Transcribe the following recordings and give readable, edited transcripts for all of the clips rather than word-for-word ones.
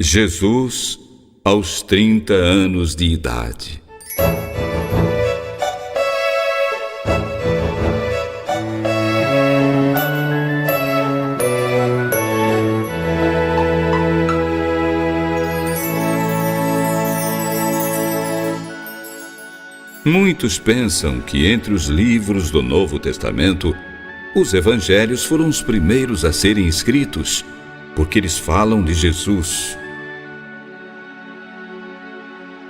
Jesus, aos 30 anos de idade. Muitos pensam que entre os livros do Novo Testamento, os evangelhos foram os primeiros a serem escritos, porque eles falam de Jesus.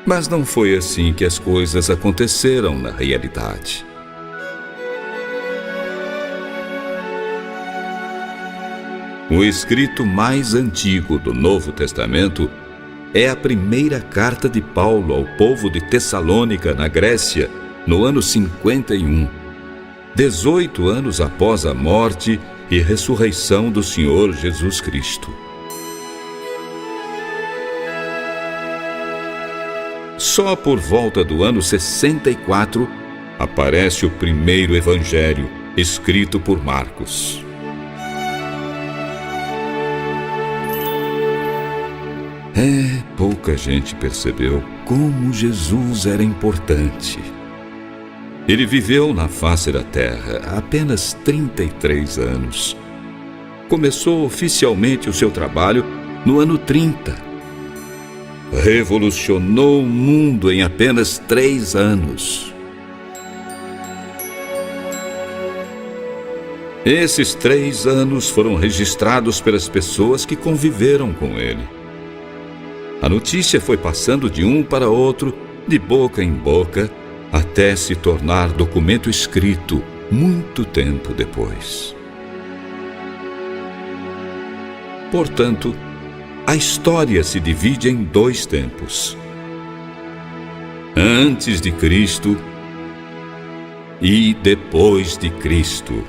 Mas não foi assim que as coisas aconteceram na realidade. O escrito mais antigo do Novo Testamento é a primeira carta de Paulo ao povo de Tessalônica, na Grécia, no ano 51, 18 anos após a morte e ressurreição do Senhor Jesus Cristo. Só por volta do ano 64 aparece o primeiro evangelho, escrito por Marcos. Pouca gente percebeu como Jesus era importante. Ele viveu na face da terra há apenas 33 anos. Começou oficialmente o seu trabalho no ano 30. Revolucionou o mundo em apenas 3 anos. Esses 3 anos foram registrados pelas pessoas que conviveram com ele. A notícia foi passando de um para outro, de boca em boca, até se tornar documento escrito muito tempo depois. Portanto, a história se divide em 2 tempos: antes de Cristo e depois de Cristo.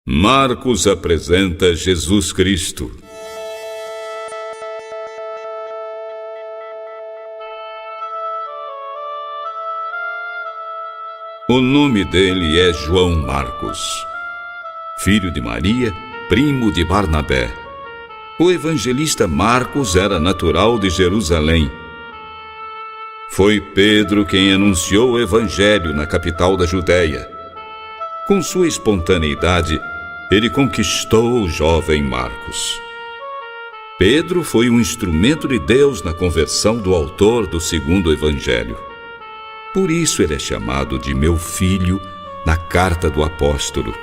Marcos apresenta Jesus Cristo. O nome dele é João Marcos, filho de Maria, primo de Barnabé. O evangelista Marcos era natural de Jerusalém. Foi Pedro quem anunciou o evangelho na capital da Judéia. Com sua espontaneidade, ele conquistou o jovem Marcos. Pedro foi um instrumento de Deus na conversão do autor do segundo evangelho. Por isso ele é chamado de meu filho na carta do apóstolo.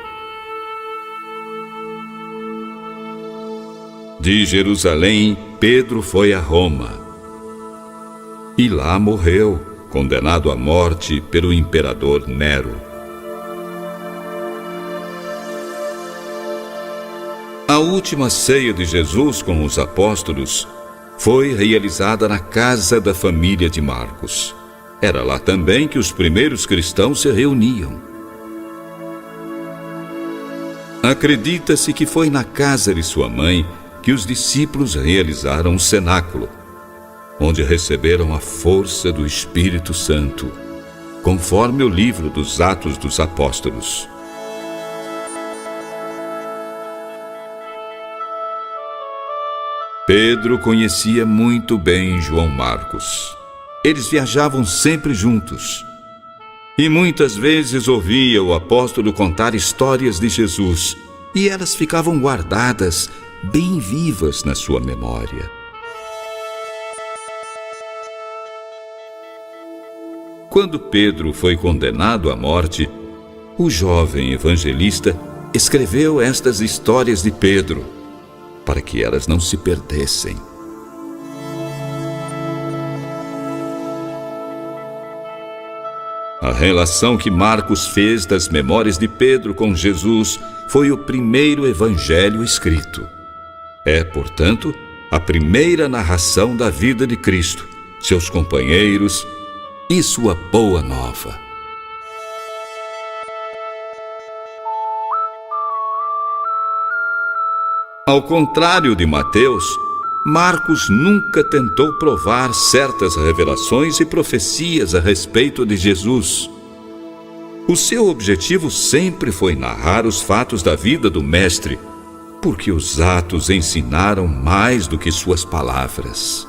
De Jerusalém, Pedro foi a Roma. E lá morreu, condenado à morte pelo imperador Nero. A última ceia de Jesus com os apóstolos foi realizada na casa da família de Marcos. Era lá também que os primeiros cristãos se reuniam. Acredita-se que foi na casa de sua mãe que os discípulos realizaram o cenáculo, onde receberam a força do Espírito Santo, conforme o livro dos Atos dos Apóstolos. Pedro conhecia muito bem João Marcos. Eles viajavam sempre juntos. E muitas vezes ouvia o apóstolo contar histórias de Jesus, e elas ficavam guardadas, bem vivas na sua memória. Quando Pedro foi condenado à morte, o jovem evangelista escreveu estas histórias de Pedro, para que elas não se perdessem. A relação que Marcos fez das memórias de Pedro com Jesus foi o primeiro evangelho escrito. É, portanto, a primeira narração da vida de Cristo, seus companheiros e sua boa nova. Ao contrário de Mateus, Marcos nunca tentou provar certas revelações e profecias a respeito de Jesus. O seu objetivo sempre foi narrar os fatos da vida do Mestre, porque os atos ensinaram mais do que suas palavras.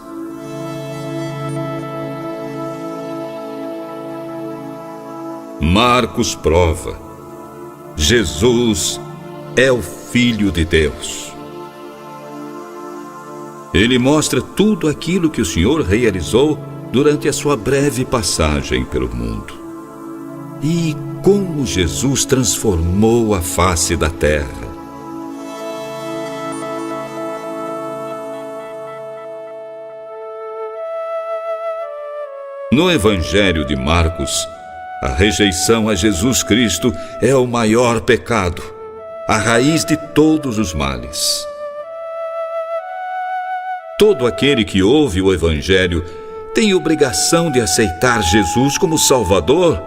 Marcos prova: Jesus é o Filho de Deus. Ele mostra tudo aquilo que o Senhor realizou durante a sua breve passagem pelo mundo. E como Jesus transformou a face da terra. No Evangelho de Marcos, a rejeição a Jesus Cristo é o maior pecado, a raiz de todos os males. Todo aquele que ouve o Evangelho tem obrigação de aceitar Jesus como Salvador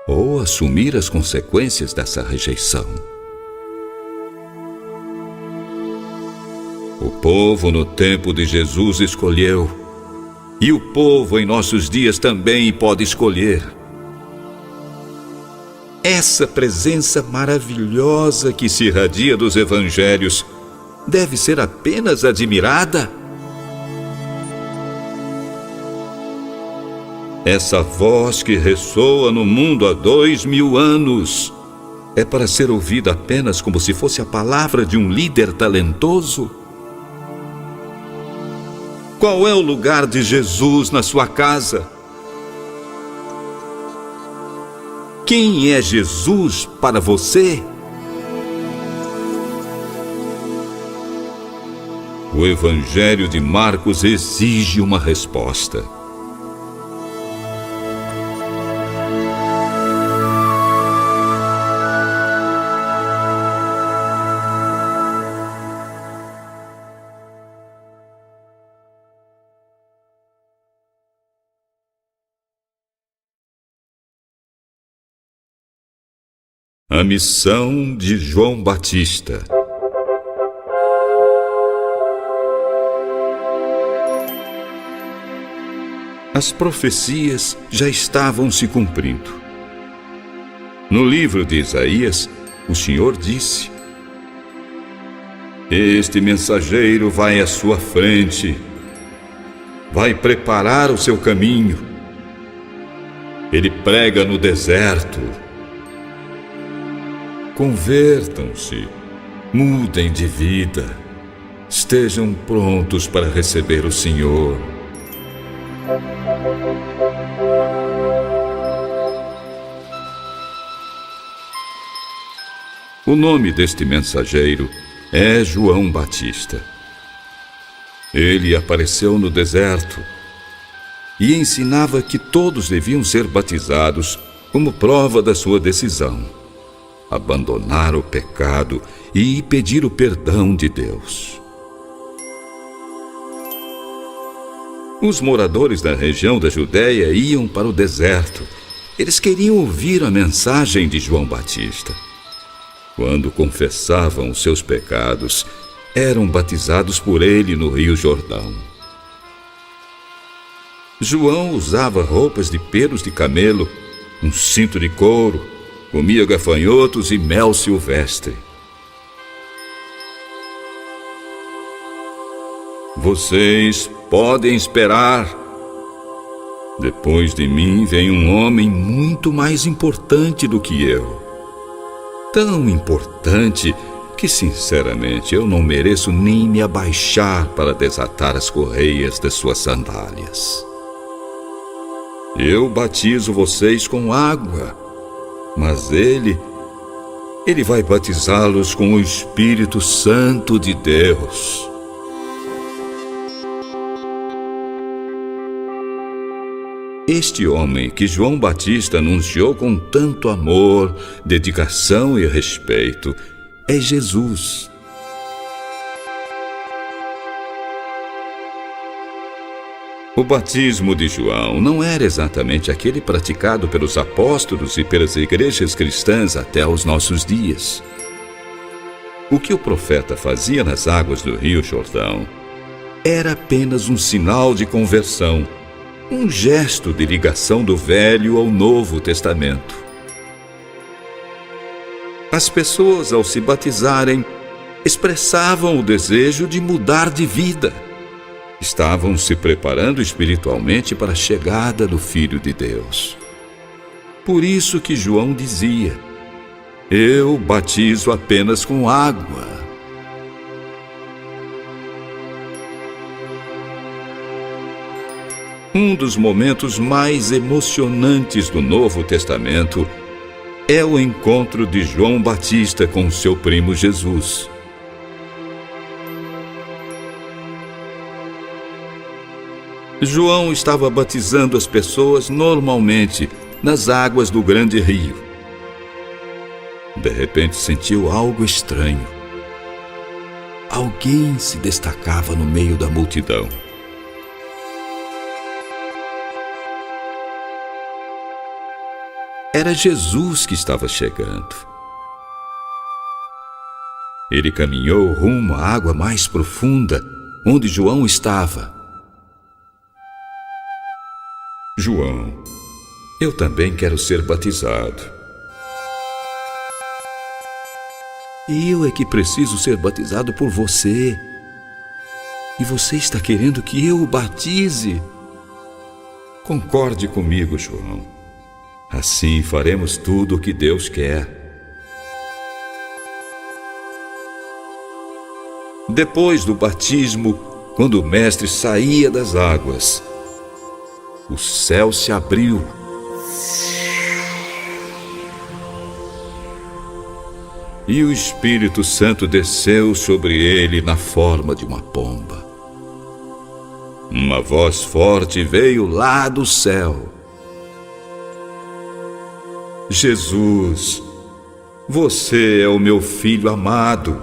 ou assumir as consequências dessa rejeição. O povo no tempo de Jesus escolheu, e o povo em nossos dias também pode escolher. Essa presença maravilhosa que se irradia dos evangelhos deve ser apenas admirada. Essa voz que ressoa no mundo há 2000 anos é para ser ouvida apenas como se fosse a palavra de um líder talentoso? Qual é o lugar de Jesus na sua casa? Quem é Jesus para você? O Evangelho de Marcos exige uma resposta. A missão de João Batista. As profecias já estavam se cumprindo. No livro de Isaías, o Senhor disse: Este mensageiro vai à sua frente, vai preparar o seu caminho. Ele prega no deserto. Convertam-se, mudem de vida, estejam prontos para receber o Senhor. O nome deste mensageiro é João Batista. Ele apareceu no deserto e ensinava que todos deviam ser batizados como prova da sua decisão. Abandonar o pecado e pedir o perdão de Deus. Os moradores da região da Judéia iam para o deserto. Eles queriam ouvir a mensagem de João Batista. Quando confessavam os seus pecados, eram batizados por ele no Rio Jordão. João usava roupas de pelos de camelo, um cinto de couro, comia gafanhotos e mel silvestre. Vocês podem esperar. Depois de mim vem um homem muito mais importante do que eu. Tão importante que, sinceramente, eu não mereço nem me abaixar para desatar as correias das suas sandálias. Eu batizo vocês com água, mas ele vai batizá-los com o Espírito Santo de Deus. Este homem que João Batista anunciou com tanto amor, dedicação e respeito é Jesus. O batismo de João não era exatamente aquele praticado pelos apóstolos e pelas igrejas cristãs até os nossos dias. O que o profeta fazia nas águas do Rio Jordão era apenas um sinal de conversão, um gesto de ligação do Velho ao Novo Testamento. As pessoas, ao se batizarem, expressavam o desejo de mudar de vida. Estavam se preparando espiritualmente para a chegada do Filho de Deus. Por isso que João dizia: eu batizo apenas com água. Um dos momentos mais emocionantes do Novo Testamento é o encontro de João Batista com seu primo Jesus. João estava batizando as pessoas normalmente nas águas do grande rio. De repente sentiu algo estranho. Alguém se destacava no meio da multidão. Era Jesus que estava chegando. Ele caminhou rumo à água mais profunda, onde João estava. João, eu também quero ser batizado. Eu é que preciso ser batizado por você. E você está querendo que eu o batize? Concorde comigo, João. Assim faremos tudo o que Deus quer. Depois do batismo, quando o mestre saía das águas, o céu se abriu. E o Espírito Santo desceu sobre ele na forma de uma pomba. Uma voz forte veio lá do céu: Jesus, você é o meu filho amado.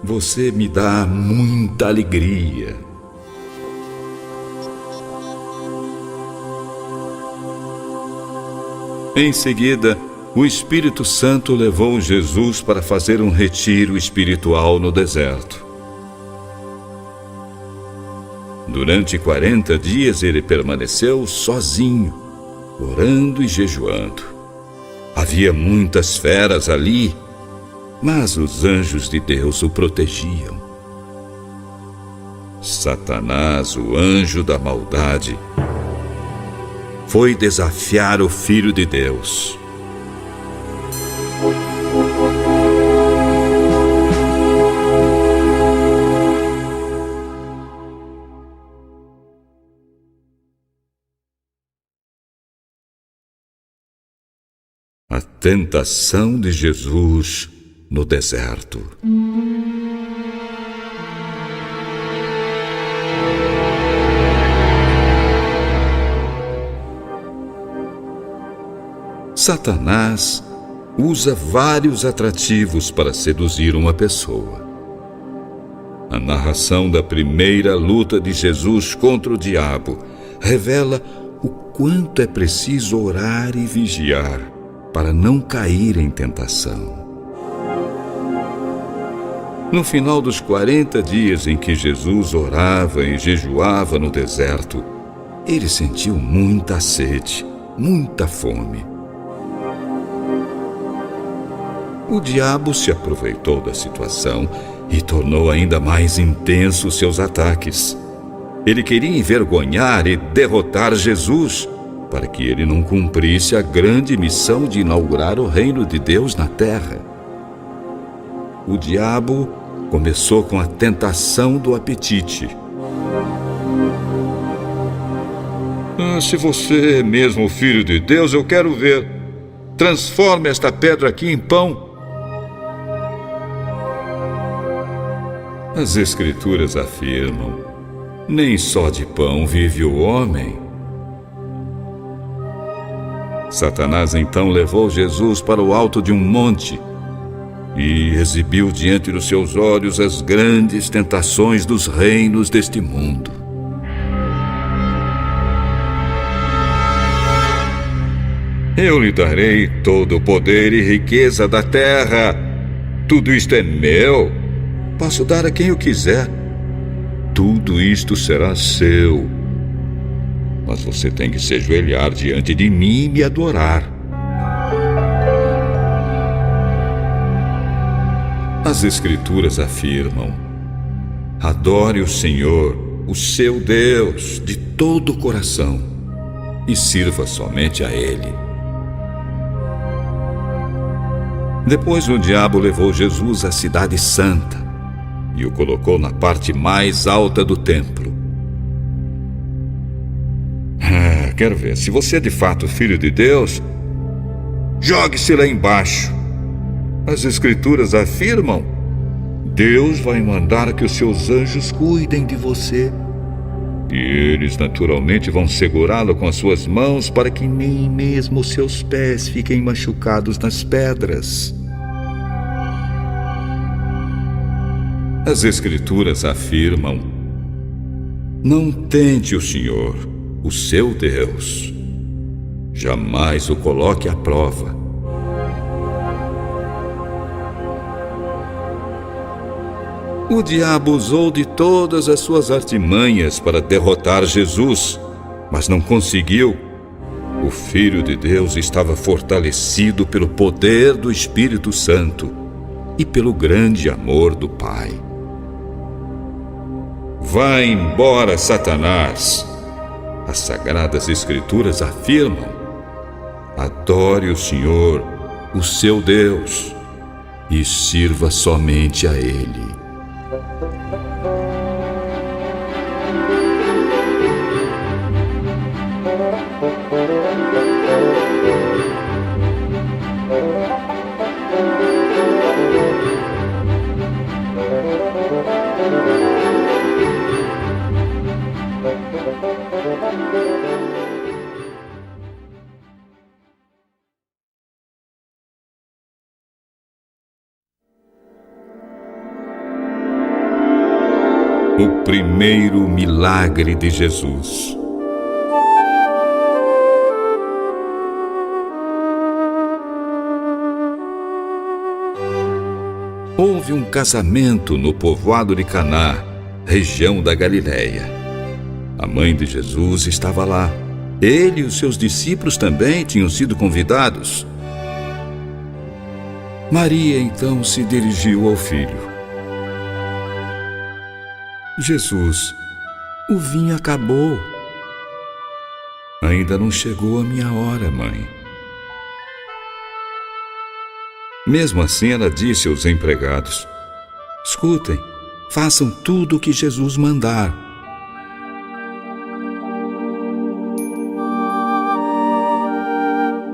Você me dá muita alegria. Em seguida, o Espírito Santo levou Jesus para fazer um retiro espiritual no deserto. Durante 40 dias ele permaneceu sozinho, orando e jejuando. Havia muitas feras ali, mas os anjos de Deus o protegiam. Satanás, o anjo da maldade, foi desafiar o Filho de Deus. A tentação de Jesus no deserto. Satanás usa vários atrativos para seduzir uma pessoa. A narração da primeira luta de Jesus contra o diabo revela o quanto é preciso orar e vigiar para não cair em tentação. No final dos 40 dias em que Jesus orava e jejuava no deserto, ele sentiu muita sede, muita fome. O diabo se aproveitou da situação e tornou ainda mais intensos seus ataques. Ele queria envergonhar e derrotar Jesus, para que ele não cumprisse a grande missão de inaugurar o reino de Deus na terra. O diabo começou com a tentação do apetite. Se você é mesmo o Filho de Deus, eu quero ver. Transforme esta pedra aqui em pão. As Escrituras afirmam: nem só de pão vive o homem. Satanás então levou Jesus para o alto de um monte e exibiu diante dos seus olhos as grandes tentações dos reinos deste mundo. Eu lhe darei todo o poder e riqueza da terra Tudo isto é meu. Posso dar a quem eu quiser. Tudo isto será seu. Mas você tem que se ajoelhar diante de mim e me adorar. As Escrituras afirmam: adore o Senhor, o seu Deus, de todo o coração e sirva somente a Ele. Depois o diabo levou Jesus à cidade santa e o colocou na parte mais alta do templo. Quero ver, se você é de fato filho de Deus, jogue-se lá embaixo. As Escrituras afirmam: Deus vai mandar que os seus anjos cuidem de você. E eles naturalmente vão segurá-lo com as suas mãos para que nem mesmo os seus pés fiquem machucados nas pedras. As Escrituras afirmam: não tente o Senhor, o seu Deus. Jamais o coloque à prova. O diabo usou de todas as suas artimanhas para derrotar Jesus, mas não conseguiu. O Filho de Deus estava fortalecido pelo poder do Espírito Santo e pelo grande amor do Pai. Vá embora, Satanás! As Sagradas Escrituras afirmam: adore o Senhor, o seu Deus, e sirva somente a Ele. O primeiro milagre de Jesus. Houve um casamento no povoado de Caná, região da Galileia. A mãe de Jesus estava lá. Ele e os seus discípulos também tinham sido convidados. Maria então se dirigiu ao filho. Jesus, o vinho acabou. Ainda não chegou a minha hora, mãe. Mesmo assim, ela disse aos empregados: escutem, façam tudo o que Jesus mandar.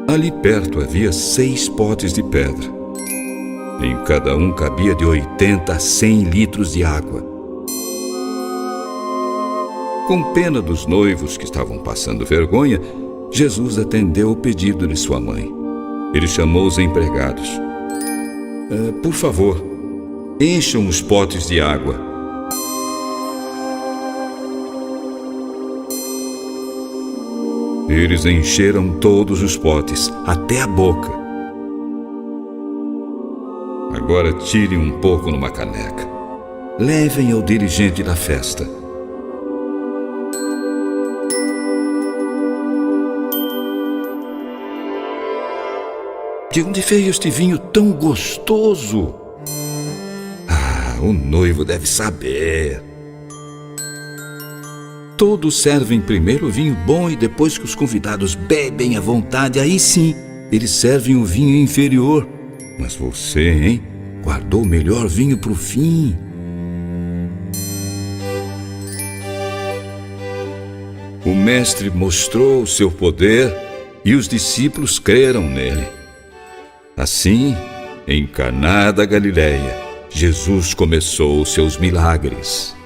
Ali perto havia 6 potes de pedra. Em cada um cabia de 80 a 100 litros de água. Com pena dos noivos que estavam passando vergonha, Jesus atendeu o pedido de sua mãe. Ele chamou os empregados. Por favor, encham os potes de água. Eles encheram todos os potes, até a boca. Agora tirem um pouco numa caneca. Levem ao dirigente da festa. De onde veio este vinho tão gostoso? O noivo deve saber. Todos servem primeiro o vinho bom e depois que os convidados bebem à vontade, aí sim, eles servem o vinho inferior. Mas você, hein? Guardou o melhor vinho para o fim. O mestre mostrou o seu poder e os discípulos creram nele. Assim, em Caná da Galileia, Jesus começou os seus milagres.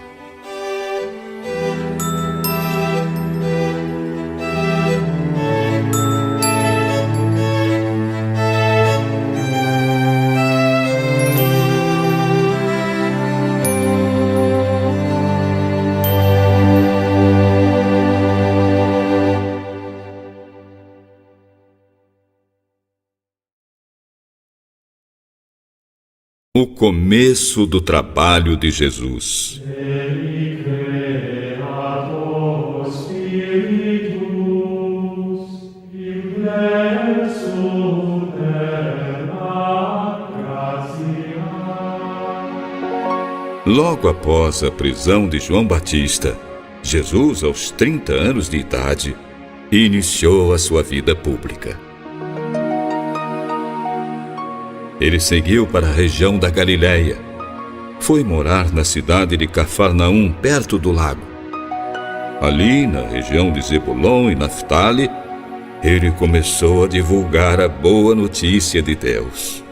O começo do trabalho de Jesus. Logo após a prisão de João Batista, Jesus, aos 30 anos de idade, iniciou a sua vida pública. Ele seguiu para a região da Galileia. Foi morar na cidade de Cafarnaum, perto do lago. Ali, na região de Zebulon e Naftali, ele começou a divulgar a boa notícia de Deus.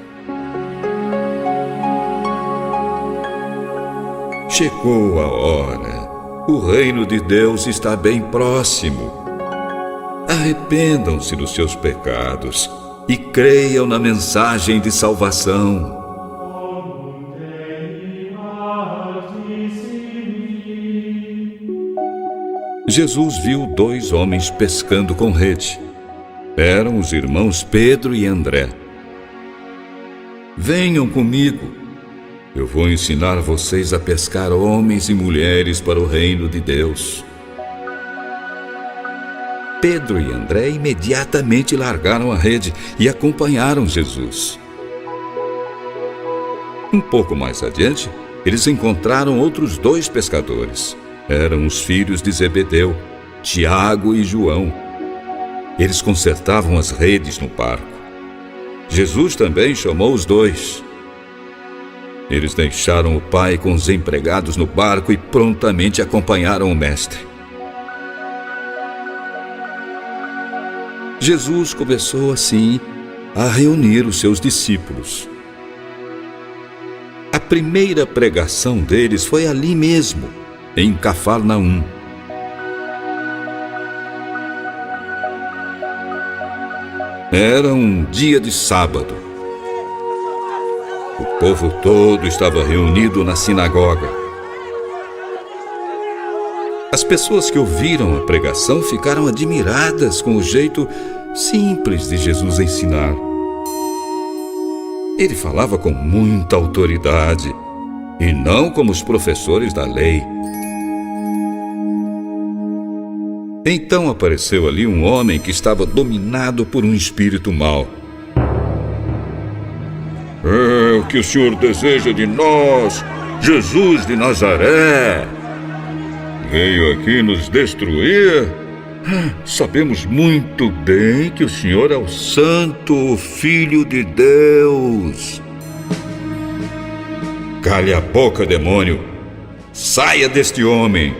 Chegou a hora. O reino de Deus está bem próximo. Arrependam-se dos seus pecados e creiam na mensagem de salvação. Jesus viu 2 homens pescando com rede. Eram os irmãos Pedro e André. Venham comigo. Eu vou ensinar vocês a pescar homens e mulheres para o reino de Deus. Pedro e André imediatamente largaram a rede e acompanharam Jesus. Um pouco mais adiante, eles encontraram outros 2 pescadores. Eram os filhos de Zebedeu, Tiago e João. Eles consertavam as redes no barco. Jesus também chamou os 2. Eles deixaram o pai com os empregados no barco e prontamente acompanharam o mestre. Jesus começou assim a reunir os seus discípulos. A primeira pregação deles foi ali mesmo, em Cafarnaum. Era um dia de sábado. O povo todo estava reunido na sinagoga. As pessoas que ouviram a pregação ficaram admiradas com o jeito simples de Jesus ensinar. Ele falava com muita autoridade e não como os professores da lei. Então apareceu ali um homem que estava dominado por um espírito mau. É o que o Senhor deseja de nós, Jesus de Nazaré. Veio aqui nos destruir? Sabemos muito bem que o Senhor é o Santo Filho de Deus. Cale a boca, demônio! Saia deste homem!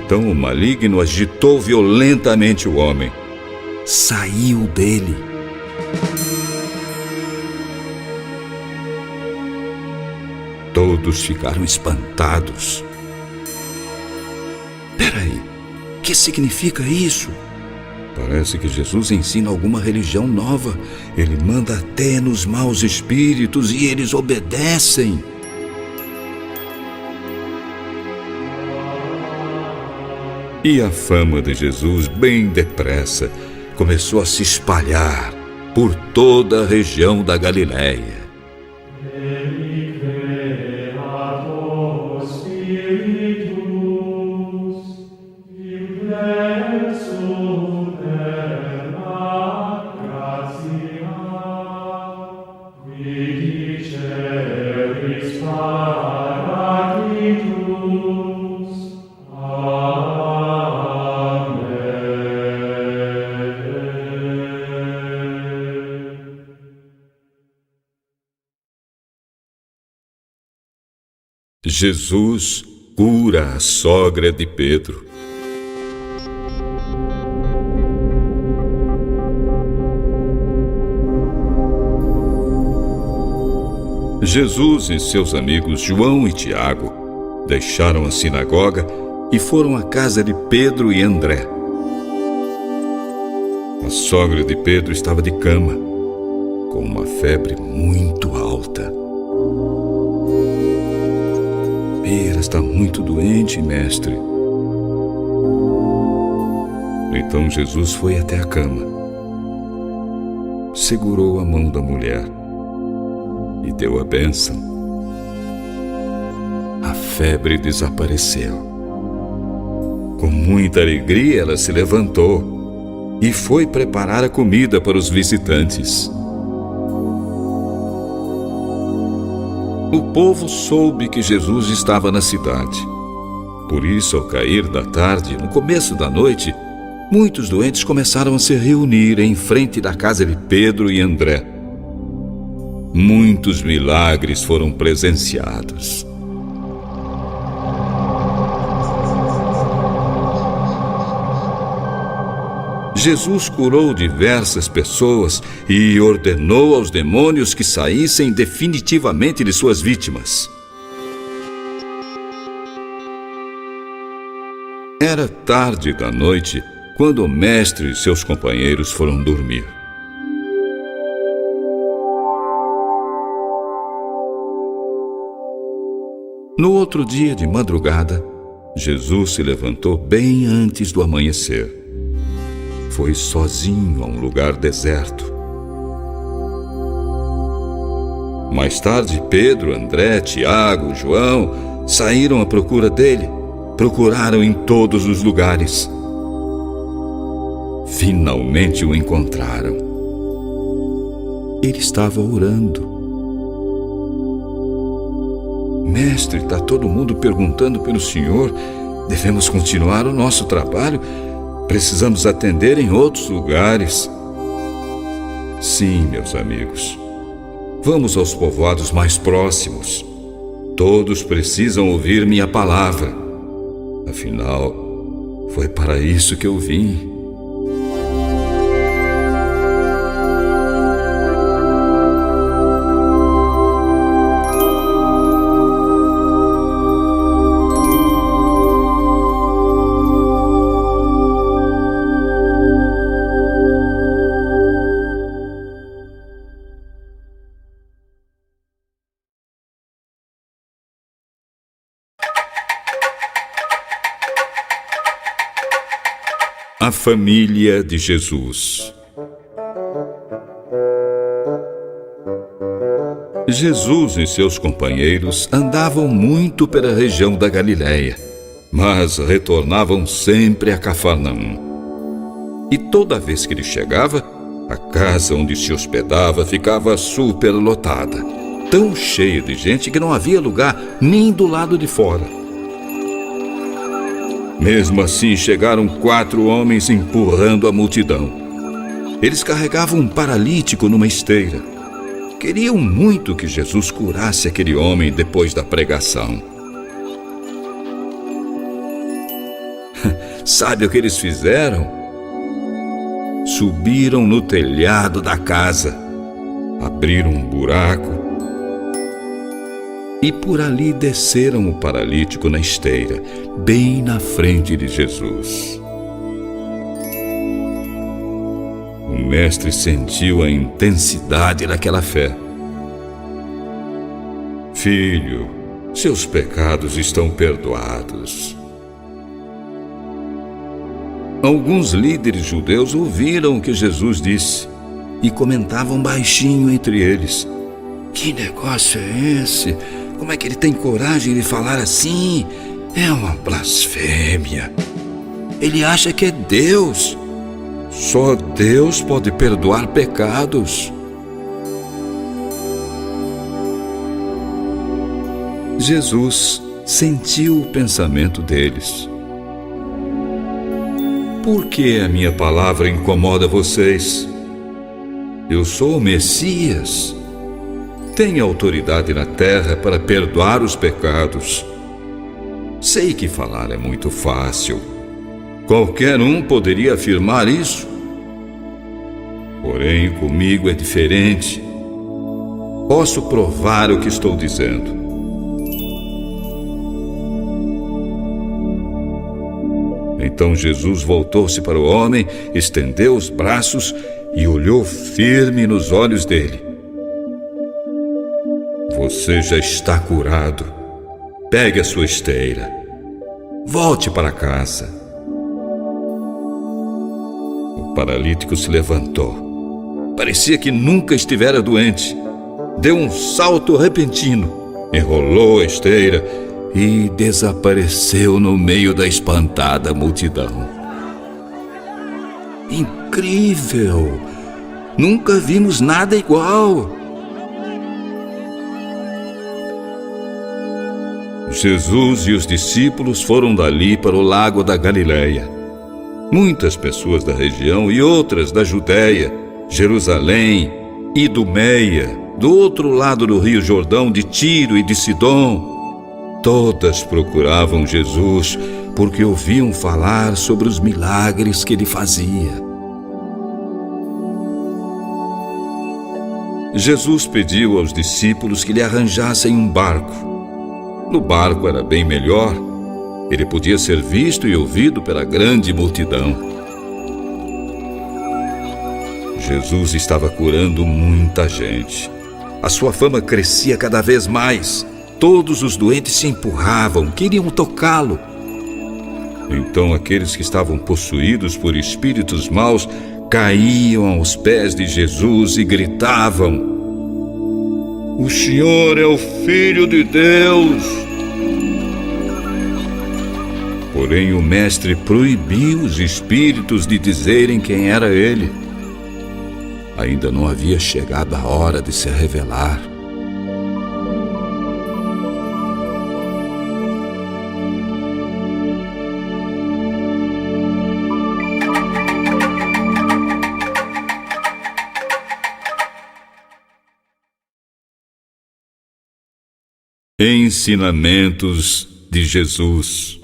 Então o maligno agitou violentamente o homem. Saiu dele. Todos ficaram espantados. Peraí, o que significa isso? Parece que Jesus ensina alguma religião nova. Ele manda até nos maus espíritos e eles obedecem. E a fama de Jesus, bem depressa, começou a se espalhar por toda a região da Galileia. Jesus cura a sogra de Pedro. Jesus e seus amigos João e Tiago deixaram a sinagoga e foram à casa de Pedro e André. A sogra de Pedro estava de cama, com uma febre muito alta. Ela está muito doente, mestre. Então Jesus foi até a cama, segurou a mão da mulher e deu a bênção. A febre desapareceu. Com muita alegria, ela se levantou e foi preparar a comida para os visitantes. O povo soube que Jesus estava na cidade. Por isso, ao cair da tarde, no começo da noite, muitos doentes começaram a se reunir em frente da casa de Pedro e André. Muitos milagres foram presenciados. Jesus curou diversas pessoas e ordenou aos demônios que saíssem definitivamente de suas vítimas. Era tarde da noite quando o mestre e seus companheiros foram dormir. No outro dia de madrugada, Jesus se levantou bem antes do amanhecer. Foi sozinho a um lugar deserto. Mais tarde, Pedro, André, Tiago, João saíram à procura dele. Procuraram em todos os lugares. Finalmente o encontraram. Ele estava orando. Mestre, está todo mundo perguntando pelo senhor. Devemos continuar o nosso trabalho? Precisamos atender em outros lugares. Sim, meus amigos. Vamos aos povoados mais próximos. Todos precisam ouvir minha palavra. Afinal, foi para isso que eu vim. A família de Jesus. Jesus e seus companheiros andavam muito pela região da Galileia, mas retornavam sempre a Cafarnaum. E toda vez que ele chegava, a casa onde se hospedava ficava superlotada, tão cheia de gente que não havia lugar nem do lado de fora. Mesmo assim, chegaram 4 homens empurrando a multidão. Eles carregavam um paralítico numa esteira. Queriam muito que Jesus curasse aquele homem depois da pregação. Sabe o que eles fizeram? Subiram no telhado da casa, abriram um buraco e por ali desceram o paralítico na esteira, bem na frente de Jesus. O mestre sentiu a intensidade daquela fé. Filho, seus pecados estão perdoados. Alguns líderes judeus ouviram o que Jesus disse e comentavam baixinho entre eles: que negócio é esse? Como é que ele tem coragem de falar assim? É uma blasfêmia. Ele acha que é Deus. Só Deus pode perdoar pecados. Jesus sentiu o pensamento deles. Por que a minha palavra incomoda vocês? Eu sou o Messias. Tenho autoridade na terra para perdoar os pecados. Sei que falar é muito fácil. Qualquer um poderia afirmar isso. Porém, comigo é diferente. Posso provar o que estou dizendo. Então Jesus voltou-se para o homem, estendeu os braços e olhou firme nos olhos dele. Você já está curado. Pegue a sua esteira. Volte para casa. O paralítico se levantou. Parecia que nunca estivera doente. deu um salto repentino, enrolou a esteira e desapareceu no meio da espantada multidão. Incrível! Nunca vimos nada igual! Jesus e os discípulos foram dali para o lago da Galileia. Muitas pessoas da região e outras da Judéia, Jerusalém, Idumeia, do outro lado do rio Jordão, de Tiro e de Sidom, todas procuravam Jesus porque ouviam falar sobre os milagres que ele fazia. Jesus pediu aos discípulos que lhe arranjassem um barco. No barco era bem melhor. Ele podia ser visto e ouvido pela grande multidão. Jesus estava curando muita gente. A sua fama crescia cada vez mais. Todos os doentes se empurravam, queriam tocá-lo. Então aqueles que estavam possuídos por espíritos maus caíam aos pés de Jesus e gritavam: "O Senhor é o Filho de Deus!" Porém, o mestre proibiu os espíritos de dizerem quem era ele. Ainda não havia chegado a hora de se revelar. Ensinamentos de Jesus.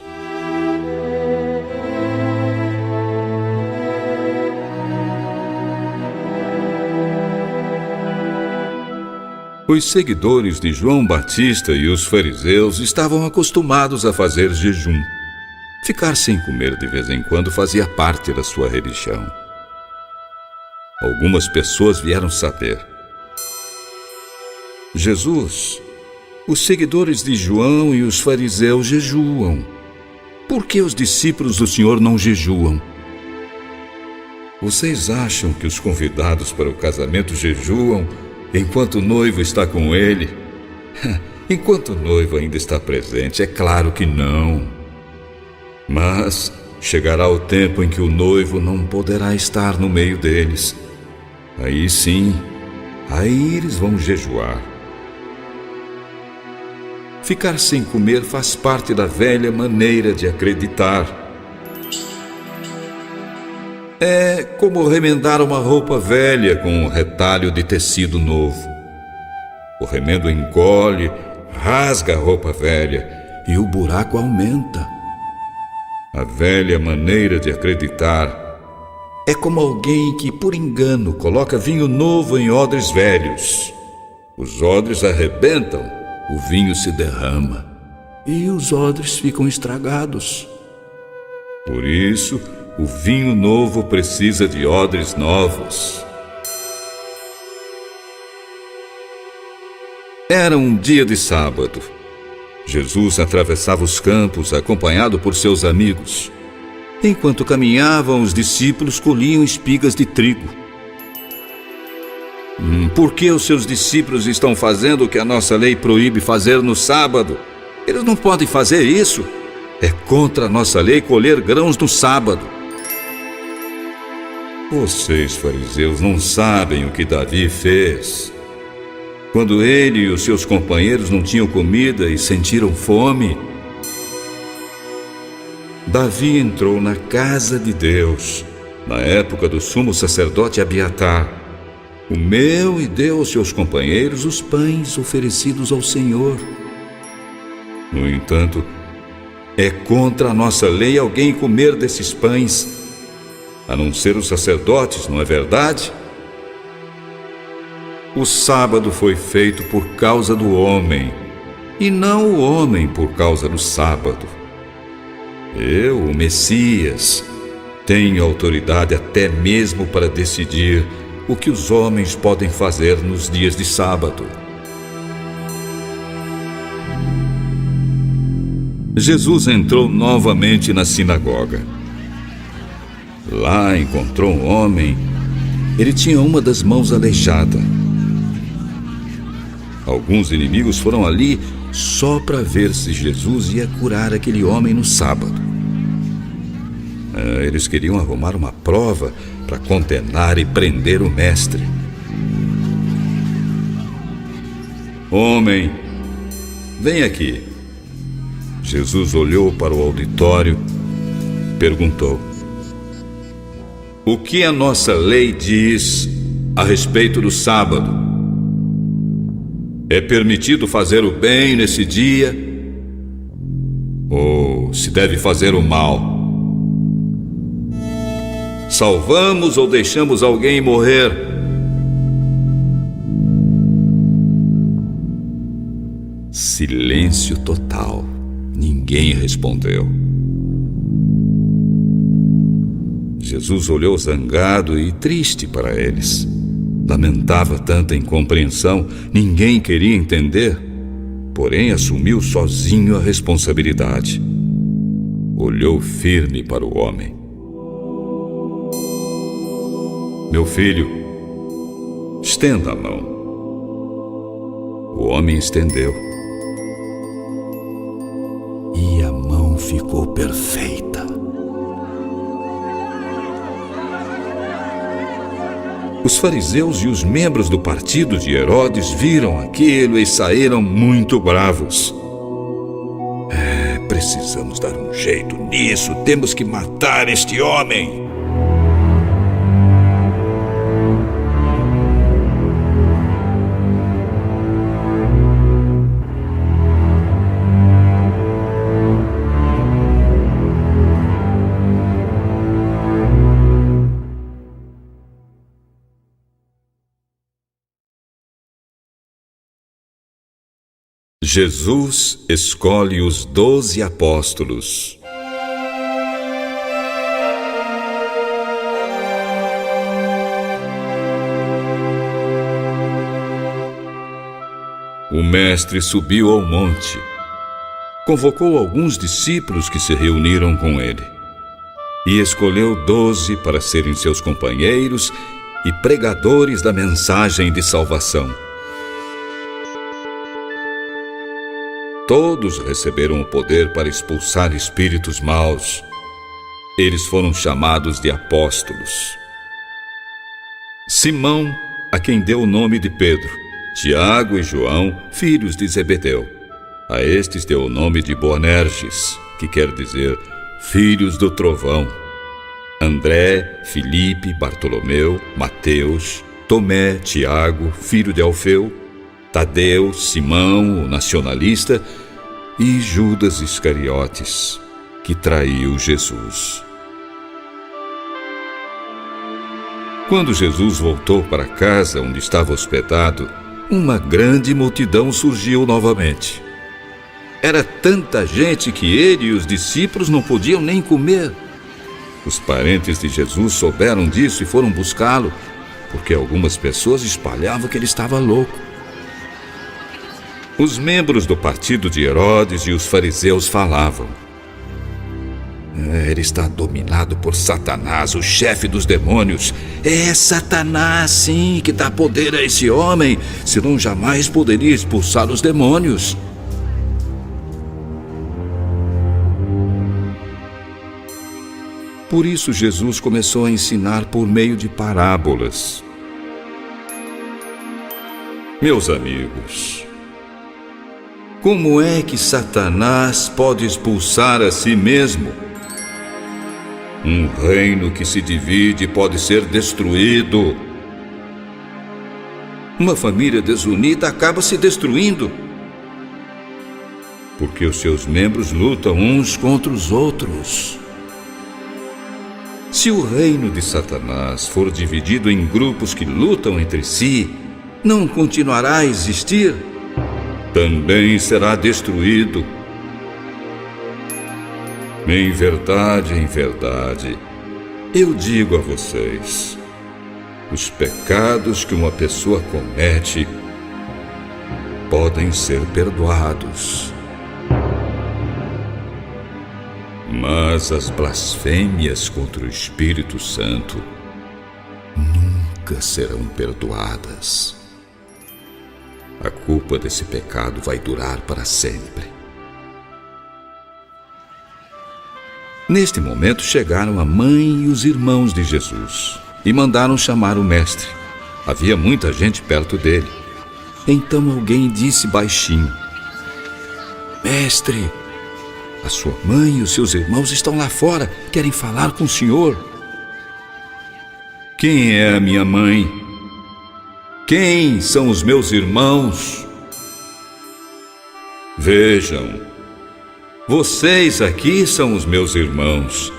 Os seguidores de João Batista e os fariseus estavam acostumados a fazer jejum. Ficar sem comer de vez em quando fazia parte da sua religião. Algumas pessoas vieram saber: Jesus, os seguidores de João e os fariseus jejuam. Por que os discípulos do Senhor não jejuam? Vocês acham que os convidados para o casamento jejuam enquanto o noivo está com ele? Enquanto o noivo ainda está presente, é claro que não. Mas chegará o tempo em que o noivo não poderá estar no meio deles. Aí sim, aí eles vão jejuar. Ficar sem comer faz parte da velha maneira de acreditar. É como remendar uma roupa velha com um retalho de tecido novo. O remendo encolhe, rasga a roupa velha e o buraco aumenta. A velha maneira de acreditar é como alguém que, por engano, coloca vinho novo em odres velhos. Os odres arrebentam, o vinho se derrama e os odres ficam estragados. Por isso, o vinho novo precisa de odres novos. Era um dia de sábado. Jesus atravessava os campos acompanhado por seus amigos. Enquanto caminhavam, os discípulos colhiam espigas de trigo. Por que os seus discípulos estão fazendo o que a nossa lei proíbe fazer no sábado? Eles não podem fazer isso. É contra a nossa lei colher grãos no sábado. Vocês, fariseus, não sabem o que Davi fez. Quando ele e os seus companheiros não tinham comida e sentiram fome, Davi entrou na casa de Deus, na época do sumo sacerdote Abiatar, comeu e deu aos seus companheiros os pães oferecidos ao Senhor. No entanto, é contra a nossa lei alguém comer desses pães, a não ser os sacerdotes, não é verdade? O sábado foi feito por causa do homem, e não o homem por causa do sábado. Eu, o Messias, tenho autoridade até mesmo para decidir o que os homens podem fazer nos dias de sábado. Jesus entrou novamente na sinagoga. Lá encontrou um homem. Ele tinha uma das mãos aleijada. Alguns inimigos foram ali só para ver se Jesus ia curar aquele homem no sábado. Eles queriam arrumar uma prova para condenar e prender o mestre. Homem, vem aqui. Jesus olhou para o auditório e perguntou: o que a nossa lei diz a respeito do sábado? É permitido fazer o bem nesse dia? Ou se deve fazer o mal? Salvamos ou deixamos alguém morrer? Silêncio total. Ninguém respondeu. Jesus olhou zangado e triste para eles. Lamentava tanta incompreensão, ninguém queria entender, porém assumiu sozinho a responsabilidade. Olhou firme para o homem. Meu filho, estenda a mão. O homem estendeu. E a mão ficou perfeita. Os fariseus e os membros do partido de Herodes viram aquilo e saíram muito bravos. Precisamos dar um jeito nisso. Temos que matar este homem. Jesus escolhe os 12 apóstolos. O mestre subiu ao monte. Convocou alguns discípulos que se reuniram com ele. E escolheu 12 para serem seus companheiros e pregadores da mensagem de salvação. Todos receberam o poder para expulsar espíritos maus. Eles foram chamados de apóstolos. Simão, a quem deu o nome de Pedro, Tiago e João, filhos de Zebedeu. A estes deu o nome de Boanerges, que quer dizer filhos do trovão. André, Filipe, Bartolomeu, Mateus, Tomé, Tiago, filho de Alfeu, Tadeu, Simão, o nacionalista, e Judas Iscariotes, que traiu Jesus. Quando Jesus voltou para casa onde estava hospedado, uma grande multidão surgiu novamente. Era tanta gente que ele e os discípulos não podiam nem comer. Os parentes de Jesus souberam disso e foram buscá-lo, porque algumas pessoas espalhavam que ele estava louco. Os membros do partido de Herodes e os fariseus falavam: ele está dominado por Satanás, o chefe dos demônios. É Satanás, sim, que dá poder a esse homem, senão jamais poderia expulsar os demônios. Por isso Jesus começou a ensinar por meio de parábolas. Meus amigos, como é que Satanás pode expulsar a si mesmo? Um reino que se divide pode ser destruído. Uma família desunida acaba se destruindo, porque os seus membros lutam uns contra os outros. Se o reino de Satanás for dividido em grupos que lutam entre si, não continuará a existir? Também será destruído. Em verdade, eu digo a vocês, os pecados que uma pessoa comete podem ser perdoados, mas as blasfêmias contra o Espírito Santo nunca serão perdoadas. A culpa desse pecado vai durar para sempre. Neste momento chegaram a mãe e os irmãos de Jesus e mandaram chamar o mestre. Havia muita gente perto dele. Então alguém disse baixinho: Mestre, a sua mãe e os seus irmãos estão lá fora, querem falar com o senhor. Quem é a minha mãe? Quem são os meus irmãos? Vejam, vocês aqui são os meus irmãos,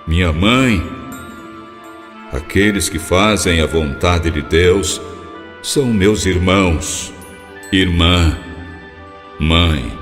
minha mãe. Aqueles que fazem a vontade de Deus são meus irmãos, irmã, mãe.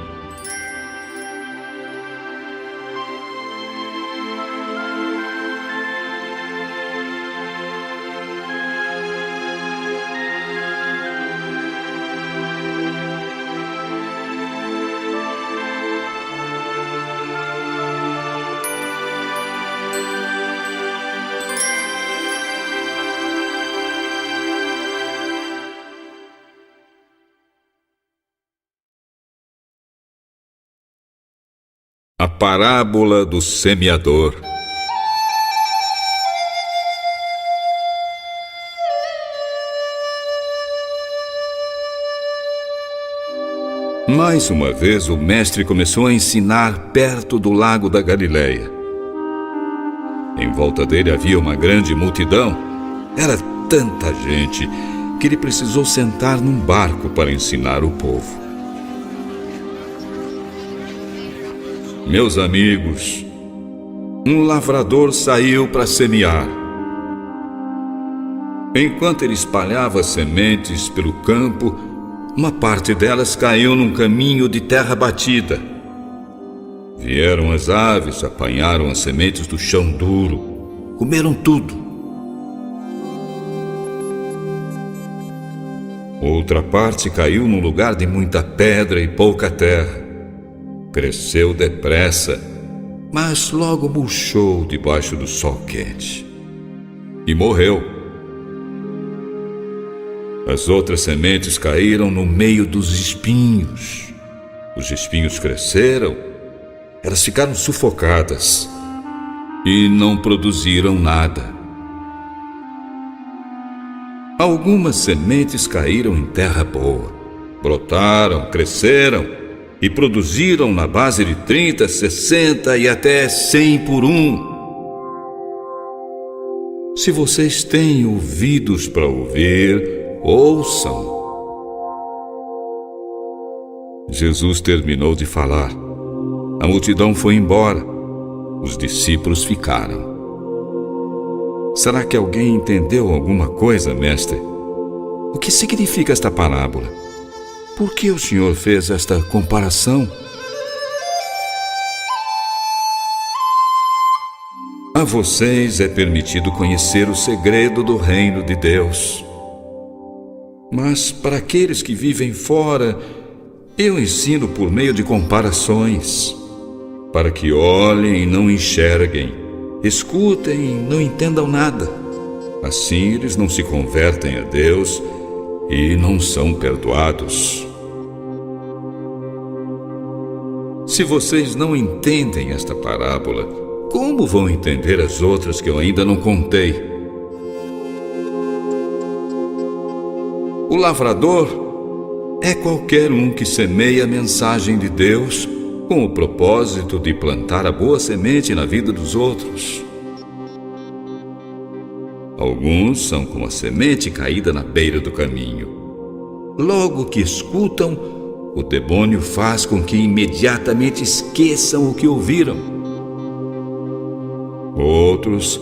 A parábola do semeador. Mais uma vez o mestre começou a ensinar perto do lago da Galileia. Em volta dele havia uma grande multidão. Era tanta gente que ele precisou sentar num barco para ensinar o povo. Meus amigos, um lavrador saiu para semear. Enquanto ele espalhava sementes pelo campo, uma parte delas caiu num caminho de terra batida. Vieram as aves, apanharam as sementes do chão duro, comeram tudo. Outra parte caiu num lugar de muita pedra e pouca terra. Cresceu depressa, mas logo murchou debaixo do sol quente e morreu. As outras sementes caíram no meio dos espinhos. Os espinhos cresceram, elas ficaram sufocadas e não produziram nada. Algumas sementes caíram em terra boa, brotaram, cresceram e produziram na base de 30, 60 e até 100 por um. Se vocês têm ouvidos para ouvir, ouçam. Jesus terminou de falar. A multidão foi embora. Os discípulos ficaram. Será que alguém entendeu alguma coisa, mestre? O que significa esta parábola? Por que o senhor fez esta comparação? A vocês é permitido conhecer o segredo do reino de Deus. Mas para aqueles que vivem fora, eu ensino por meio de comparações, para que olhem e não enxerguem, escutem e não entendam nada. Assim eles não se convertem a Deus e não são perdoados. Se vocês não entendem esta parábola, como vão entender as outras que eu ainda não contei? O lavrador é qualquer um que semeia a mensagem de Deus com o propósito de plantar a boa semente na vida dos outros. Alguns são como a semente caída na beira do caminho. Logo que escutam, o demônio faz com que imediatamente esqueçam o que ouviram. Outros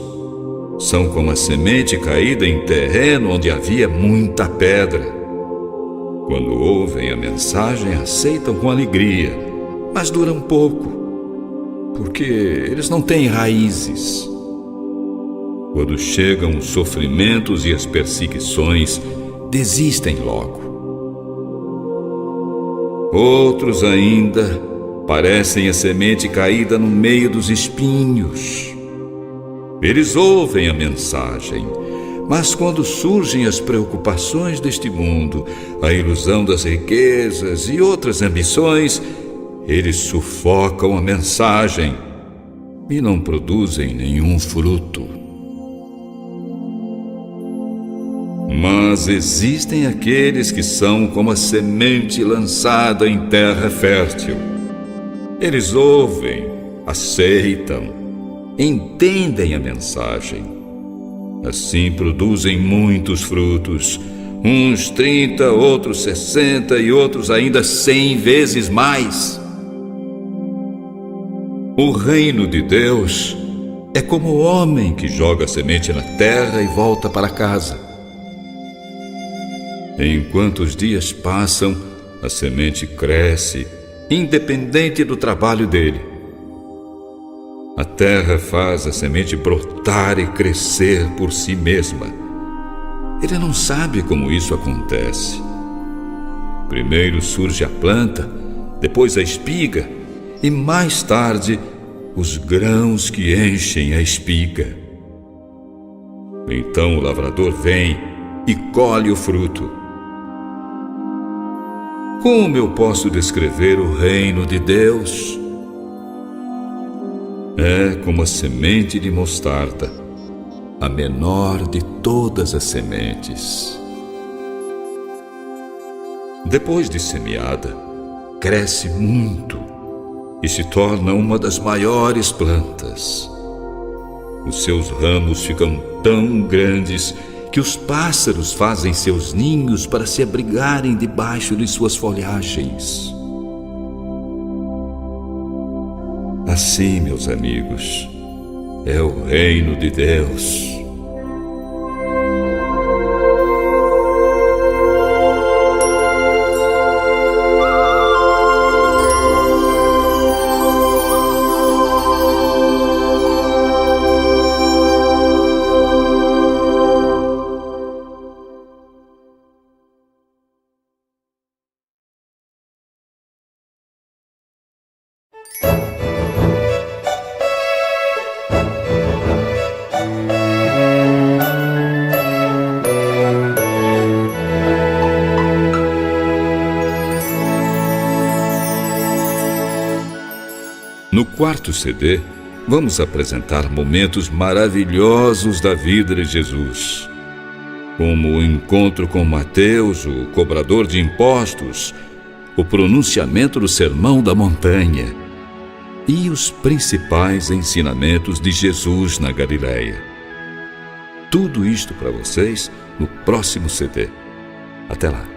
são como a semente caída em terreno onde havia muita pedra. Quando ouvem a mensagem, aceitam com alegria, mas duram pouco, porque eles não têm raízes. Quando chegam os sofrimentos e as perseguições, desistem logo. Outros ainda parecem a semente caída no meio dos espinhos. Eles ouvem a mensagem, Mas quando surgem as preocupações deste mundo, a ilusão das riquezas e outras ambições, eles sufocam a mensagem e não produzem nenhum fruto. Mas existem aqueles que são como a semente lançada em terra fértil. Eles ouvem, aceitam, entendem a mensagem. Assim produzem muitos frutos, uns 30, outros 60 e outros ainda 100 vezes mais. O reino de Deus é como o homem que joga a semente na terra e volta para casa. Enquanto os dias passam, a semente cresce, independente do trabalho dele. A terra faz a semente brotar e crescer por si mesma. Ele não sabe como isso acontece. Primeiro surge a planta, depois a espiga e mais tarde os grãos que enchem a espiga. Então o lavrador vem e colhe o fruto. Como eu posso descrever o reino de Deus? É como a semente de mostarda, a menor de todas as sementes. Depois de semeada, cresce muito e se torna uma das maiores plantas. Os seus ramos ficam tão grandes que os pássaros fazem seus ninhos para se abrigarem debaixo de suas folhagens. Assim, meus amigos, é o reino de Deus. No quarto CD, vamos apresentar momentos maravilhosos da vida de Jesus, como o encontro com Mateus, o cobrador de impostos, o pronunciamento do Sermão da Montanha e os principais ensinamentos de Jesus na Galileia. Tudo isto para vocês no próximo CD. Até lá!